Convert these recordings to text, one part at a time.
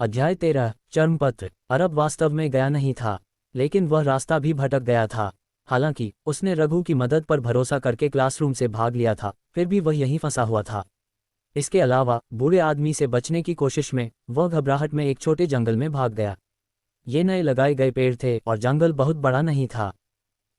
अध्याय 13 चर्मपत्र। अरब वास्तव में गया नहीं था, लेकिन वह रास्ता भी भटक गया था। हालांकि उसने रघु की मदद पर भरोसा करके क्लासरूम से भाग लिया था, फिर भी वह यहीं फंसा हुआ था। इसके अलावा बूढ़े आदमी से बचने की कोशिश में वह घबराहट में एक छोटे जंगल में भाग गया। ये नए लगाए गए पेड़ थे और जंगल बहुत बड़ा नहीं था,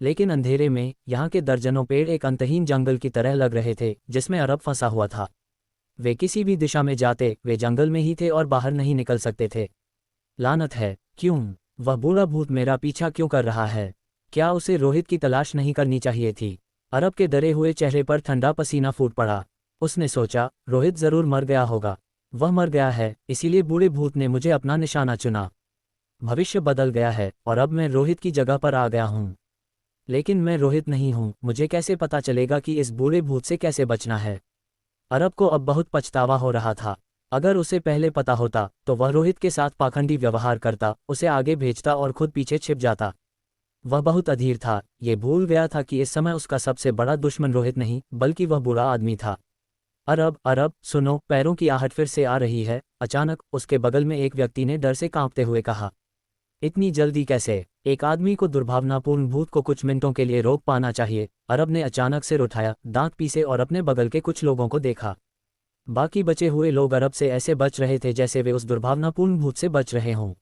लेकिन अंधेरे में यहाँ के दर्जनों पेड़ एक अंतहीन जंगल की तरह लग रहे थे जिसमें अरब फंसा हुआ था। वे किसी भी दिशा में जाते वे जंगल में ही थे और बाहर नहीं निकल सकते थे। लानत है, क्यों? वह बूढ़ा भूत मेरा पीछा क्यों कर रहा है? क्या उसे रोहित की तलाश नहीं करनी चाहिए थी? अरब के डरे हुए चेहरे पर ठंडा पसीना फूट पड़ा। उसने सोचा, रोहित जरूर मर गया होगा। वह मर गया है, इसीलिए बूढ़े भूत ने मुझे अपना निशाना चुना। भविष्य बदल गया है और अब मैं रोहित की जगह पर आ गया हूँ। लेकिन मैं रोहित नहीं हूँ, मुझे कैसे पता चलेगा कि इस बूढ़े भूत से कैसे बचना है? अरब को अब बहुत पछतावा हो रहा था। अगर उसे पहले पता होता तो वह रोहित के साथ पाखंडी व्यवहार करता, उसे आगे भेजता और खुद पीछे छिप जाता। वह बहुत अधीर था, ये भूल गया था कि इस समय उसका सबसे बड़ा दुश्मन रोहित नहीं बल्कि वह बूढ़ा आदमी था। अरब अरब सुनो, पैरों की आहट फिर से आ रही है। अचानक उसके बगल में एक व्यक्ति ने डर से कांपते हुए कहा। इतनी जल्दी कैसे? एक आदमी को दुर्भावनापूर्ण भूत को कुछ मिनटों के लिए रोक पाना चाहिए। अरब ने अचानक सिर उठाया, दांत पीसे और अपने बगल के कुछ लोगों को देखा। बाकी बचे हुए लोग अरब से ऐसे बच रहे थे जैसे वे उस दुर्भावनापूर्ण भूत से बच रहे हों।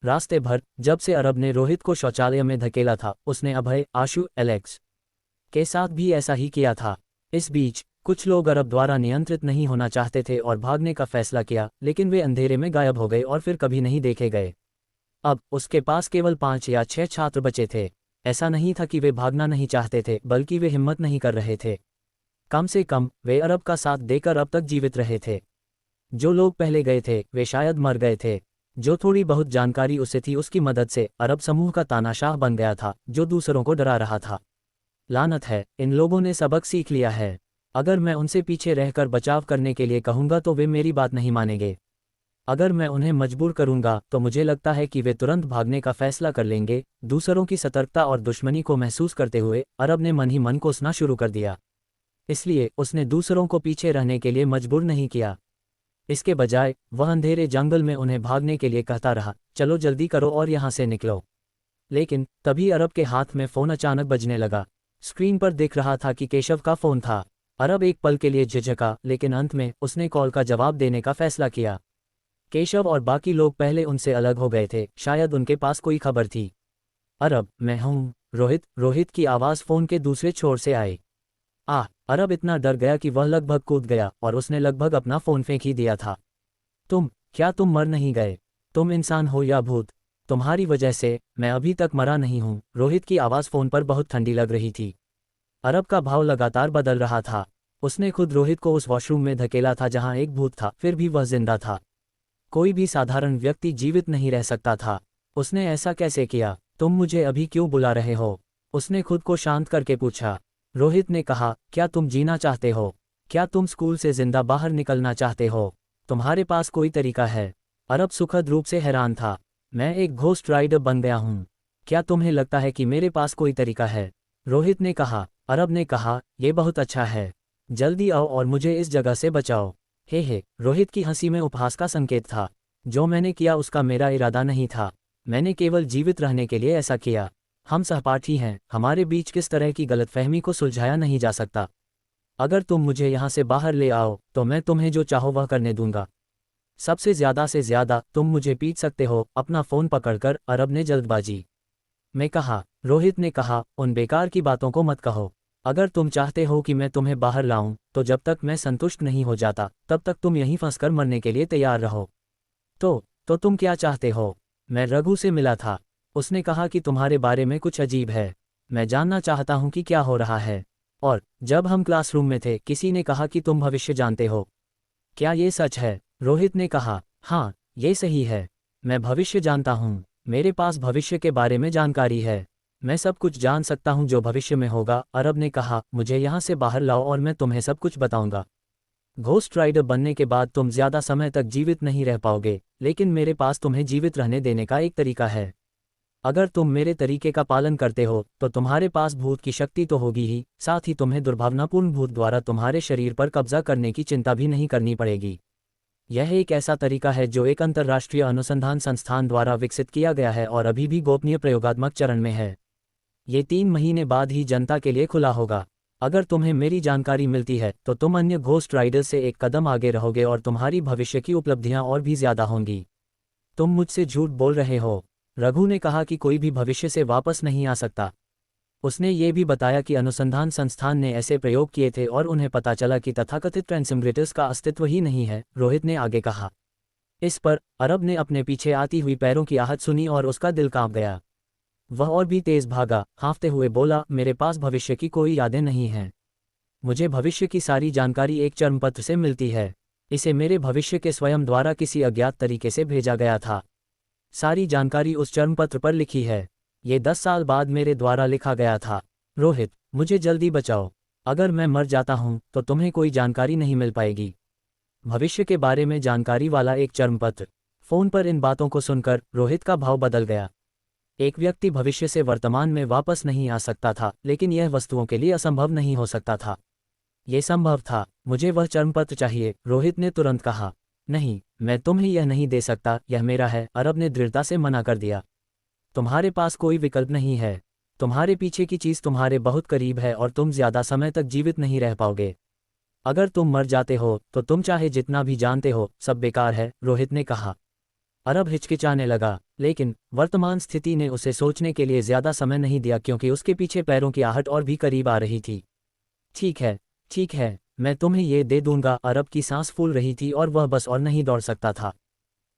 रास्ते भर जब से अरब ने रोहित को शौचालय में धकेला था, उसने अभय, आशु, एलेक्स के साथ भी ऐसा ही किया था। इस बीच कुछ लोग अरब द्वारा नियंत्रित नहीं होना चाहते थे और भागने का फैसला किया, लेकिन वे अंधेरे में गायब हो गए और फिर कभी नहीं देखे गए। अब उसके पास केवल 5 या 6 छात्र बचे थे। ऐसा नहीं था कि वे भागना नहीं चाहते थे, बल्कि वे हिम्मत नहीं कर रहे थे। कम से कम वे अरब का साथ देकर अब तक जीवित रहे थे। जो लोग पहले गए थे वे शायद मर गए थे। जो थोड़ी बहुत जानकारी उसे थी उसकी मदद से अरब समूह का तानाशाह बन गया था, जो दूसरों को डरा रहा था। लानत है, इन लोगों ने सबक सीख लिया है। अगर मैं उनसे पीछे रहकर बचाव करने के लिए कहूँगा तो वे मेरी बात नहीं मानेंगे। अगर मैं उन्हें मजबूर करूंगा तो मुझे लगता है कि वे तुरंत भागने का फैसला कर लेंगे। दूसरों की सतर्कता और दुश्मनी को महसूस करते हुए अरब ने मन ही मन कोसना शुरू कर दिया। इसलिए उसने दूसरों को पीछे रहने के लिए मजबूर नहीं किया। इसके बजाय वह अंधेरे जंगल में उन्हें भागने के लिए कहता रहा, चलो जल्दी करो और यहाँ से निकलो। लेकिन तभी अरब के हाथ में फ़ोन अचानक बजने लगा। स्क्रीन पर दिख रहा था कि केशव का फ़ोन था। अरब एक पल के लिए झिझका, लेकिन अंत में उसने कॉल का जवाब देने का फैसला किया। केशव और बाकी लोग पहले उनसे अलग हो गए थे, शायद उनके पास कोई खबर थी। अरब, मैं हूँ रोहित की आवाज़ फ़ोन के दूसरे छोर से आई। अरब इतना डर गया कि वह लगभग कूद गया और उसने लगभग अपना फ़ोन फेंक ही दिया था। क्या तुम मर नहीं गए? तुम इंसान हो या भूत? तुम्हारी वजह से मैं अभी तक मरा नहीं हूँ। रोहित की आवाज़ फ़ोन पर बहुत ठंडी लग रही थी। अरब का भाव लगातार बदल रहा था। उसने खुद रोहित को उस वॉशरूम में धकेला था जहाँ एक भूत था, फिर भी वह जिंदा था। कोई भी साधारण व्यक्ति जीवित नहीं रह सकता था। उसने ऐसा कैसे किया? तुम मुझे अभी क्यों बुला रहे हो? उसने खुद को शांत करके पूछा। रोहित ने कहा, क्या तुम जीना चाहते हो? क्या तुम स्कूल से जिंदा बाहर निकलना चाहते हो? तुम्हारे पास कोई तरीका है? अरब सुखद रूप से हैरान था। मैं एक घोस्ट राइडर बन गया हूँ। क्या तुम्हें लगता है कि मेरे पास कोई तरीका है? रोहित ने कहा। अरब ने कहा, यह बहुत अच्छा है। जल्दी आओ और मुझे इस जगह से बचाओ। हे, रोहित की हंसी में उपहास का संकेत था। जो मैंने किया उसका मेरा इरादा नहीं था। मैंने केवल जीवित रहने के लिए ऐसा किया। हम सहपाठी हैं, हमारे बीच किस तरह की गलतफहमी को सुलझाया नहीं जा सकता। अगर तुम मुझे यहाँ से बाहर ले आओ तो मैं तुम्हें जो चाहो वह करने दूंगा। सबसे ज़्यादा से ज़्यादा तुम मुझे पीट सकते हो। अपना फ़ोन पकड़कर अरब ने जल्दबाजी में कहा। रोहित ने कहा, उन बेकार की बातों को मत कहो। अगर तुम चाहते हो कि मैं तुम्हें बाहर लाऊं, तो जब तक मैं संतुष्ट नहीं हो जाता तब तक तुम यहीं फंसकर मरने के लिए तैयार रहो। तो तुम क्या चाहते हो? मैं रघु से मिला था। उसने कहा कि तुम्हारे बारे में कुछ अजीब है। मैं जानना चाहता हूं कि क्या हो रहा है। और जब हम क्लासरूम में थे किसी ने कहा कि तुम भविष्य जानते हो। क्या ये सच है? रोहित ने कहा, हाँ, ये सही है। मैं भविष्य जानता हूँ। मेरे पास भविष्य के बारे में जानकारी है। मैं सब कुछ जान सकता हूँ जो भविष्य में होगा। अरब ने कहा, मुझे यहाँ से बाहर लाओ और मैं तुम्हें सब कुछ बताऊंगा। घोस्ट राइडर बनने के बाद तुम ज़्यादा समय तक जीवित नहीं रह पाओगे, लेकिन मेरे पास तुम्हें जीवित रहने देने का एक तरीका है। अगर तुम मेरे तरीके का पालन करते हो तो तुम्हारे पास भूत की शक्ति तो होगी ही, साथ ही तुम्हें दुर्भावनापूर्ण भूत द्वारा तुम्हारे शरीर पर कब्जा करने की चिंता भी नहीं करनी पड़ेगी। यह एक ऐसा तरीका है जो एक अंतर्राष्ट्रीय अनुसंधान संस्थान द्वारा विकसित किया गया है और अभी भी गोपनीय प्रयोगात्मक चरण में है। ये 3 महीने बाद ही जनता के लिए खुला होगा। अगर तुम्हें मेरी जानकारी मिलती है तो तुम अन्य घोस्ट राइडर्स से एक कदम आगे रहोगे और तुम्हारी भविष्य की उपलब्धियां और भी ज्यादा होंगी। तुम मुझसे झूठ बोल रहे हो। रघु ने कहा कि कोई भी भविष्य से वापस नहीं आ सकता। उसने ये भी बताया कि अनुसंधान संस्थान ने ऐसे प्रयोग किए थे और उन्हें पता चला कि तथाकथित ट्रांसमिग्रेटर्स का अस्तित्व ही नहीं है, रोहित ने आगे कहा। इस पर अरब ने अपने पीछे आती हुई पैरों की आहट सुनी और उसका दिल कांप गया। वह और भी तेज भागा, हाँफते हुए बोला, मेरे पास भविष्य की कोई यादें नहीं हैं। मुझे भविष्य की सारी जानकारी एक चर्मपत्र से मिलती है। इसे मेरे भविष्य के स्वयं द्वारा किसी अज्ञात तरीके से भेजा गया था। सारी जानकारी उस चर्मपत्र पर लिखी है। ये 10 साल बाद मेरे द्वारा लिखा गया था। रोहित, मुझे जल्दी बचाओ। अगर मैं मर जाता हूं तो तुम्हें कोई जानकारी नहीं मिल पाएगी। भविष्य के बारे में जानकारी वाला एक चर्मपत्र। फोन पर इन बातों को सुनकर रोहित का भाव बदल गया। एक व्यक्ति भविष्य से वर्तमान में वापस नहीं आ सकता था, लेकिन यह वस्तुओं के लिए असंभव नहीं हो सकता था। यह संभव था। मुझे वह चर्मपत्र चाहिए, रोहित ने तुरंत कहा। नहीं, मैं तुम्हें यह नहीं दे सकता, यह मेरा है, अरब ने दृढ़ता से मना कर दिया। तुम्हारे पास कोई विकल्प नहीं है। तुम्हारे पीछे की चीज तुम्हारे बहुत करीब है और तुम ज्यादा समय तक जीवित नहीं रह पाओगे। अगर तुम मर जाते हो तो तुम चाहे जितना भी जानते हो, सब बेकार है, रोहित ने कहा। अरब हिचकिचाने लगा, लेकिन वर्तमान स्थिति ने उसे सोचने के लिए ज्यादा समय नहीं दिया क्योंकि उसके पीछे पैरों की आहट और भी करीब आ रही थी। ठीक है, मैं तुम्हें ये दे दूंगा। अरब की सांस फूल रही थी और वह बस और नहीं दौड़ सकता था।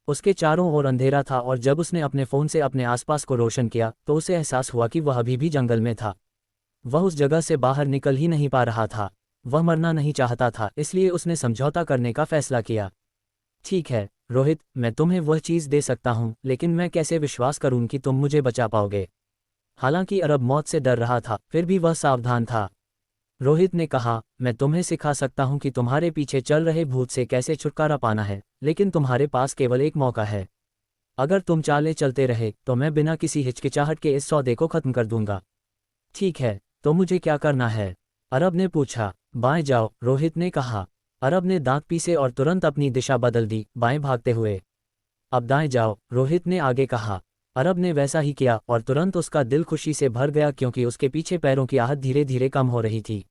उसके चारों ओर अंधेरा था और जब उसने अपने फ़ोन से अपने आसपास को रोशन किया तो उसे एहसास हुआ कि वह अभी भी जंगल में था। वह उस जगह से बाहर निकल ही नहीं पा रहा था। वह मरना नहीं चाहता था, इसलिए उसने समझौता करने का फैसला किया। ठीक है रोहित, मैं तुम्हें वह चीज़ दे सकता हूँ, लेकिन मैं कैसे विश्वास करूँ कि तुम मुझे बचा पाओगे। हालांकि अरब मौत से डर रहा था, फिर भी वह सावधान था। रोहित ने कहा, मैं तुम्हें सिखा सकता हूं कि तुम्हारे पीछे चल रहे भूत से कैसे छुटकारा पाना है, लेकिन तुम्हारे पास केवल एक मौका है। अगर तुम चाले चलते रहे तो मैं बिना किसी हिचकिचाहट के इस सौदे को खत्म कर दूंगा। ठीक है, तो मुझे क्या करना है? अरब ने पूछा। बाएं जाओ, रोहित ने कहा। अरब ने दांत पीसे और तुरंत अपनी दिशा बदल दी, बाएं भागते हुए। अब दाएं जाओ, रोहित ने आगे कहा। अरब ने वैसा ही किया और तुरंत उसका दिल खुशी से भर गया क्योंकि उसके पीछे पैरों की आहट धीरे धीरे कम हो रही थी।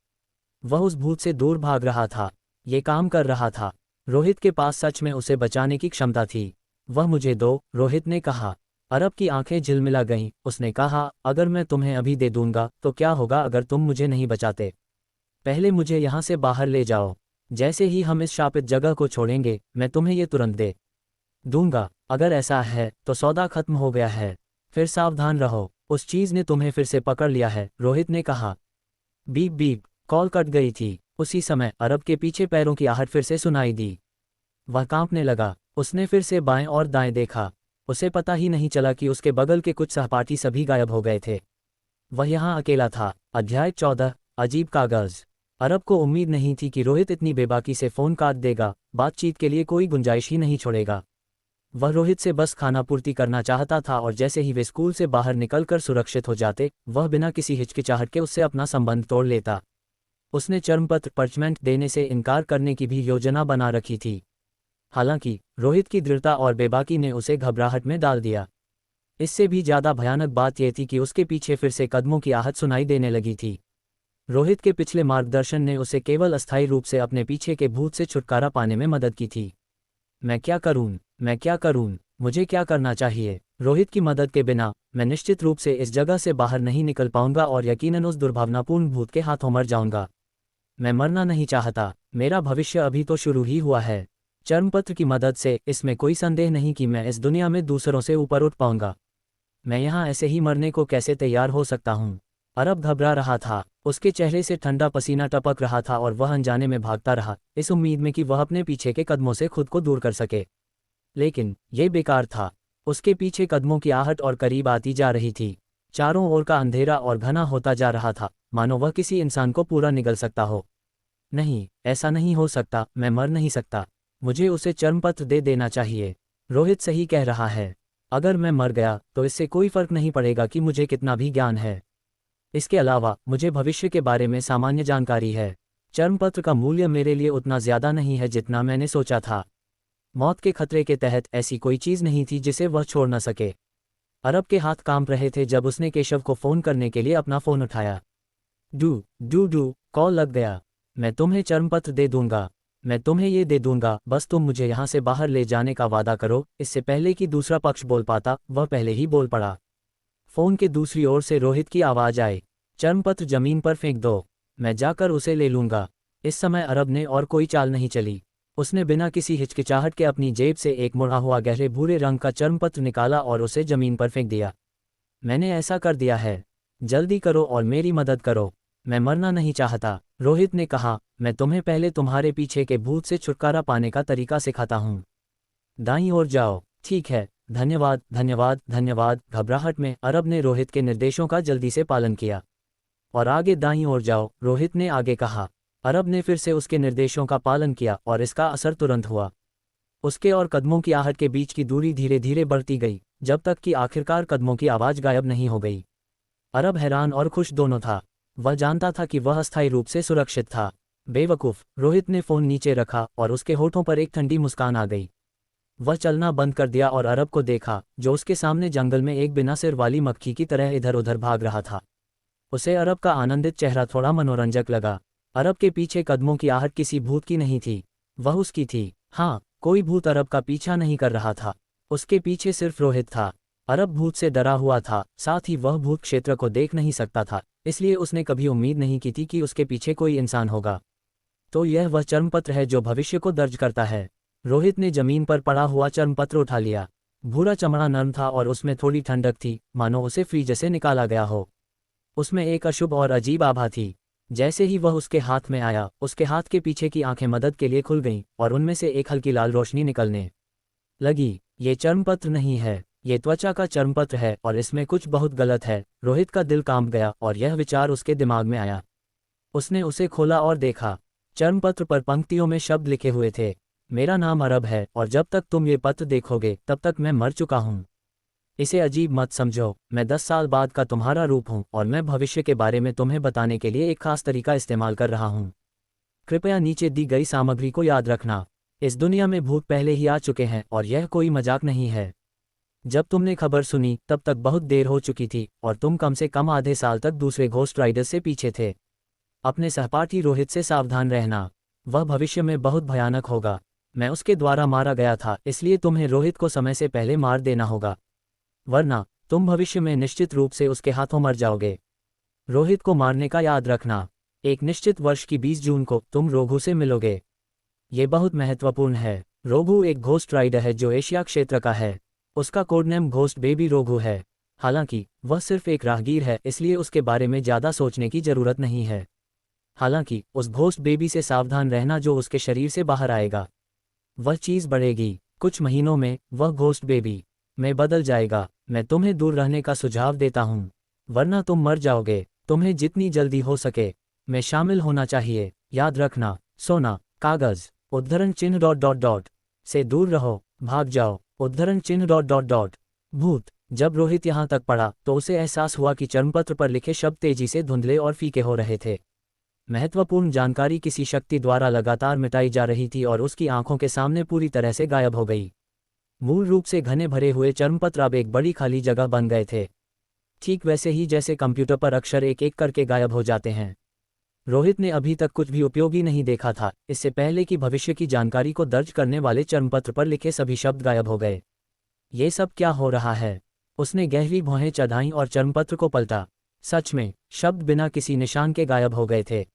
वह उस भूत से दूर भाग रहा था। ये काम कर रहा था। रोहित के पास सच में उसे बचाने की क्षमता थी। वह मुझे दो, रोहित ने कहा। अरब की आंखें झिलमिला गईं। उसने कहा, अगर मैं तुम्हें अभी दे दूंगा तो क्या होगा अगर तुम मुझे नहीं बचाते? पहले मुझे यहाँ से बाहर ले जाओ। जैसे ही हम इस शापित जगह को छोड़ेंगे मैं तुम्हें ये तुरंत दे दूंगा। अगर ऐसा है तो सौदा खत्म हो गया है। फिर सावधान रहो, उस चीज ने तुम्हें फिर से पकड़ लिया है, रोहित ने कहा। बीप बीप, कॉल कट गई थी। उसी समय अरब के पीछे पैरों की आहट फिर से सुनाई दी। वह कांपने लगा। उसने फिर से बाएं और दाएं देखा। उसे पता ही नहीं चला कि उसके बगल के कुछ सहपाठी सभी गायब हो गए थे। वह यहाँ अकेला था। अध्याय 14, अजीब कागज। अरब को उम्मीद नहीं थी कि रोहित इतनी बेबाकी से फोन काट देगा, बातचीत के लिए कोई गुंजाइश ही नहीं छोड़ेगा। वह रोहित से बस खाना पूर्ति करना चाहता था और जैसे ही वे स्कूल से बाहर निकलकर सुरक्षित हो जाते, वह बिना किसी हिचकिचाहट के उससे अपना संबंध तोड़ लेता। उसने चर्मपत्र पर्चमेंट देने से इनकार करने की भी योजना बना रखी थी। हालांकि रोहित की दृढ़ता और बेबाकी ने उसे घबराहट में डाल दिया। इससे भी ज्यादा भयानक बात यह थी कि उसके पीछे फिर से कदमों की आहट सुनाई देने लगी थी। रोहित के पिछले मार्गदर्शन ने उसे केवल अस्थायी रूप से अपने पीछे के भूत से छुटकारा पाने में मदद की थी। मैं क्या करूं? मुझे क्या करना चाहिए? रोहित की मदद के बिना मैं निश्चित रूप से इस जगह से बाहर नहीं निकल पाऊंगा और यकीनन उस दुर्भावनापूर्ण भूत के हाथों मर जाऊंगा। मैं मरना नहीं चाहता। मेरा भविष्य अभी तो शुरू ही हुआ है। चर्मपत्र की मदद से इसमें कोई संदेह नहीं कि मैं इस दुनिया में दूसरों से ऊपर उठ पाऊंगा। मैं यहाँ ऐसे ही मरने को कैसे तैयार हो सकता हूँ? अरब घबरा रहा था। उसके चेहरे से ठंडा पसीना टपक रहा था और वह अनजाने में भागता रहा, इस उम्मीद में कि वह अपने पीछे के कदमों से खुद को दूर कर सके। लेकिन यह बेकार था। उसके पीछे कदमों की आहट और करीब आती जा रही थी। चारों ओर का अंधेरा और घना होता जा रहा था, मानो वह किसी इंसान को पूरा निगल सकता हो। नहीं, ऐसा नहीं हो सकता। मैं मर नहीं सकता। मुझे उसे चर्मपत्र दे देना चाहिए। रोहित सही कह रहा है। अगर मैं मर गया तो इससे कोई फर्क नहीं पड़ेगा कि मुझे कितना भी ज्ञान है। इसके अलावा मुझे भविष्य के बारे में सामान्य जानकारी है। चर्मपत्र का मूल्य मेरे लिए उतना ज्यादा नहीं है जितना मैंने सोचा था। मौत के खतरे के तहत ऐसी कोई चीज़ नहीं थी जिसे वह छोड़ न सके। अरब के हाथ कांप रहे थे जब उसने केशव को फ़ोन करने के लिए अपना फ़ोन उठाया। डू कॉल लग गया। मैं तुम्हें चर्मपत्र दे दूंगा, मैं तुम्हें ये दे दूंगा, बस तुम मुझे यहाँ से बाहर ले जाने का वादा करो। इससे पहले कि दूसरा पक्ष बोल पाता, वह पहले ही बोल पड़ा। फ़ोन के दूसरी ओर से रोहित की आवाज़ आई, चर्मपत्र जमीन पर फेंक दो, मैं जाकर उसे ले लूंगा। इस समय अरब ने और कोई चाल नहीं चली। उसने बिना किसी हिचकिचाहट के अपनी जेब से एक मुड़ा हुआ गहरे भूरे रंग का चर्मपत्र निकाला और उसे जमीन पर फेंक दिया। मैंने ऐसा कर दिया है, जल्दी करो और मेरी मदद करो, मैं मरना नहीं चाहता। रोहित ने कहा, मैं तुम्हें पहले तुम्हारे पीछे के भूत से छुटकारा पाने का तरीका सिखाता हूँ। दाईं ओर जाओ। ठीक है, धन्यवाद धन्यवाद धन्यवाद। घबराहट में अरब ने रोहित के निर्देशों का जल्दी से पालन किया। और आगे दाईं ओर जाओ, रोहित ने आगे कहा। अरब ने फिर से उसके निर्देशों का पालन किया और इसका असर तुरंत हुआ। उसके और कदमों की आहट के बीच की दूरी धीरे धीरे बढ़ती गई, जब तक कि आखिरकार कदमों की आवाज़ गायब नहीं हो गई। अरब हैरान और खुश दोनों था। वह जानता था कि वह अस्थायी रूप से सुरक्षित था। बेवकूफ़, रोहित ने फ़ोन नीचे रखा और उसके होठों पर एक ठंडी मुस्कान आ गई। वह चलना बंद कर दिया और अरब को देखा, जो उसके सामने जंगल में एक बिना सिर वाली मक्खी की तरह इधर उधर भाग रहा था। उसे अरब का आनंदित चेहरा थोड़ा मनोरंजक लगा। अरब के पीछे कदमों की आहट किसी भूत की नहीं थी, वह उसकी थी। हाँ, कोई भूत अरब का पीछा नहीं कर रहा था, उसके पीछे सिर्फ रोहित था। अरब भूत से डरा हुआ था, साथ ही वह भूत क्षेत्र को देख नहीं सकता था, इसलिए उसने कभी उम्मीद नहीं की थी कि उसके पीछे कोई इंसान होगा। तो यह वह चर्मपत्र है जो भविष्य को दर्ज करता है। रोहित ने जमीन पर पड़ा हुआ चर्मपत्र उठा लिया। भूरा चमड़ा नरम था और उसमें थोड़ी ठंडक थी, मानो उसे फ्रीज से निकाला गया हो। उसमें एक अशुभ और अजीब आभा थी। जैसे ही वह उसके हाथ में आया, उसके हाथ के पीछे की आंखें मदद के लिए खुल गईं और उनमें से एक हल्की लाल रोशनी निकलने लगी। ये चर्मपत्र नहीं है, ये त्वचा का चर्मपत्र है और इसमें कुछ बहुत गलत है। रोहित का दिल कांप गया और यह विचार उसके दिमाग में आया। उसने उसे खोला और देखा। चर्मपत्र पर पंक्तियों में शब्द लिखे हुए थे, मेरा नाम अरब है और जब तक तुम ये पत्र देखोगे तब तक मैं मर चुका हूँ। इसे अजीब मत समझो, मैं 10 साल बाद का तुम्हारा रूप हूँ और मैं भविष्य के बारे में तुम्हें बताने के लिए एक खास तरीका इस्तेमाल कर रहा हूँ। कृपया नीचे दी गई सामग्री को याद रखना। इस दुनिया में भूत पहले ही आ चुके हैं और यह कोई मजाक नहीं है। जब तुमने खबर सुनी तब तक बहुत देर हो चुकी थी और तुम कम से कम आधे साल तक दूसरे घोस्ट राइडर्स से पीछे थे। अपने सहपाठी रोहित से सावधान रहना, वह भविष्य में बहुत भयानक होगा। मैं उसके द्वारा मारा गया था, इसलिए तुम्हें रोहित को समय से पहले मार देना होगा, वरना तुम भविष्य में निश्चित रूप से उसके हाथों मर जाओगे। रोहित को मारने का याद रखना। एक निश्चित वर्ष की 20 जून को तुम रोघु से मिलोगे। ये बहुत महत्वपूर्ण है। रोघु एक घोस्ट राइडर है जो एशिया क्षेत्र का है। उसका कोडनेम घोस्ट बेबी रोघु है। हालांकि वह सिर्फ एक राहगीर है, इसलिए उसके बारे में ज़्यादा सोचने की ज़रूरत नहीं है। हालांकि उस घोस्ट बेबी से सावधान रहना जो उसके शरीर से बाहर आएगा। वह चीज़ बढ़ेगी। कुछ महीनों में वह घोस्ट बेबी में बदल जाएगा। मैं तुम्हें दूर रहने का सुझाव देता हूँ, वरना तुम मर जाओगे। तुम्हें जितनी जल्दी हो सके में शामिल होना चाहिए। याद रखना, सोना, कागज, उद्धरण चिन्ह ... से दूर रहो, भाग जाओ, उद्धरण चिन्ह ... भूत। जब रोहित यहाँ तक पढ़ा तो उसे एहसास हुआ कि चर्मपत्र पर लिखे शब्द तेजी से धुंधले और फीके हो रहे थे। महत्वपूर्ण जानकारी किसी शक्ति द्वारा लगातार मिटाई जा रही थी और उसकी आंखों के सामने पूरी तरह से गायब हो गई। मूल रूप से घने भरे हुए चर्मपत्र अब एक बड़ी खाली जगह बन गए थे, ठीक वैसे ही जैसे कंप्यूटर पर अक्षर एक एक करके गायब हो जाते हैं। रोहित ने अभी तक कुछ भी उपयोगी नहीं देखा था, इससे पहले कि भविष्य की जानकारी को दर्ज करने वाले चर्मपत्र पर लिखे सभी शब्द गायब हो गए। ये सब क्या हो रहा है? उसने गहरी भौहें चढ़ाईं और चर्मपत्र को पलटा। सच में, शब्द बिना किसी निशान के गायब हो गए थे।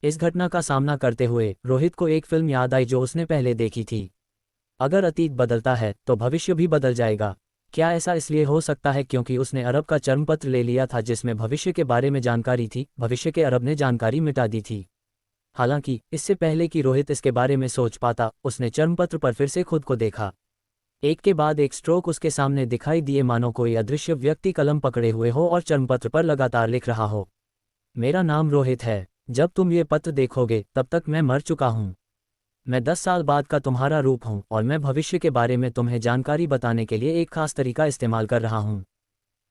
इस घटना का सामना करते हुए रोहित को एक फिल्म याद आई जो उसने पहले देखी थी। अगर अतीत बदलता है तो भविष्य भी बदल जाएगा। क्या ऐसा इसलिए हो सकता है क्योंकि उसने अरब का चर्मपत्र ले लिया था जिसमें भविष्य के बारे में जानकारी थी? भविष्य के अरब ने जानकारी मिटा दी थी। हालांकि इससे पहले कि रोहित इसके बारे में सोच पाता, उसने चर्मपत्र पर फिर से खुद को देखा। एक के बाद एक स्ट्रोक उसके सामने दिखाई दिए, मानो कोई अदृश्य व्यक्ति कलम पकड़े हुए हो और चर्मपत्र पर लगातार लिख रहा हो, मेरा नाम रोहित है। जब तुम ये पत्र देखोगे तब तक मैं मर चुका हूँ। मैं 10 साल बाद का तुम्हारा रूप हूँ और मैं भविष्य के बारे में तुम्हें जानकारी बताने के लिए एक खास तरीका इस्तेमाल कर रहा हूँ।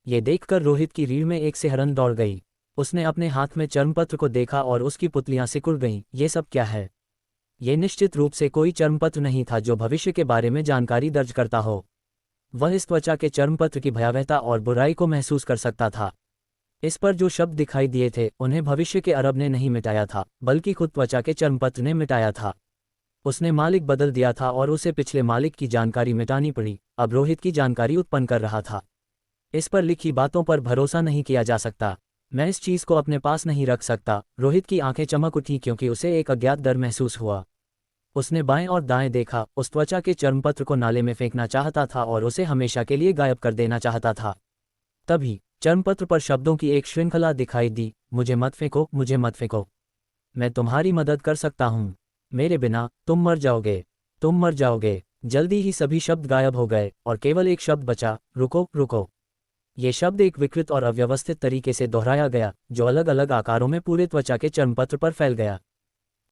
ये देखकर रोहित की रीढ़ में एक सिहरन दौड़ गई। उसने अपने हाथ में चर्मपत्र को देखा और उसकी पुतलियां सिकुड़ गईं। ये सब क्या है? ये निश्चित रूप से कोई चर्मपत्र नहीं था जो भविष्य के बारे में जानकारी दर्ज करता हो। वह इस त्वचा के चर्मपत्र की भयावहता और बुराई को महसूस कर सकता था। इस पर जो शब्द दिखाई दिए थे उन्हें भविष्य के अरब ने नहीं मिटाया था, बल्कि खुद त्वचा के चर्मपत्र ने मिटाया था। उसने मालिक बदल दिया था और उसे पिछले मालिक की जानकारी मिटानी पड़ी, अब रोहित की जानकारी उत्पन्न कर रहा था। इस पर लिखी बातों पर भरोसा नहीं किया जा सकता। मैं इस चीज़ को अपने पास नहीं रख सकता। रोहित की आंखें चमक उठी क्योंकि उसे एक अज्ञात डर महसूस हुआ। उसने बाएं और दाएं देखा, उस त्वचा के चर्मपत्र को नाले में फेंकना चाहता था और उसे हमेशा के लिए गायब कर देना चाहता था। तभी चर्मपत्र पर शब्दों की एक श्रृंखला दिखाई दी, मुझे मत फेंको, मुझे मत फेंको। मैं तुम्हारी मदद कर सकता हूँ। मेरे बिना तुम मर जाओगे, तुम मर जाओगे। जल्दी ही सभी शब्द गायब हो गए और केवल एक शब्द बचा, रुको रुको। ये शब्द एक विकृत और अव्यवस्थित तरीके से दोहराया गया, जो अलग अलग आकारों में पूरे त्वचा के चर्मपत्र पर फैल गया।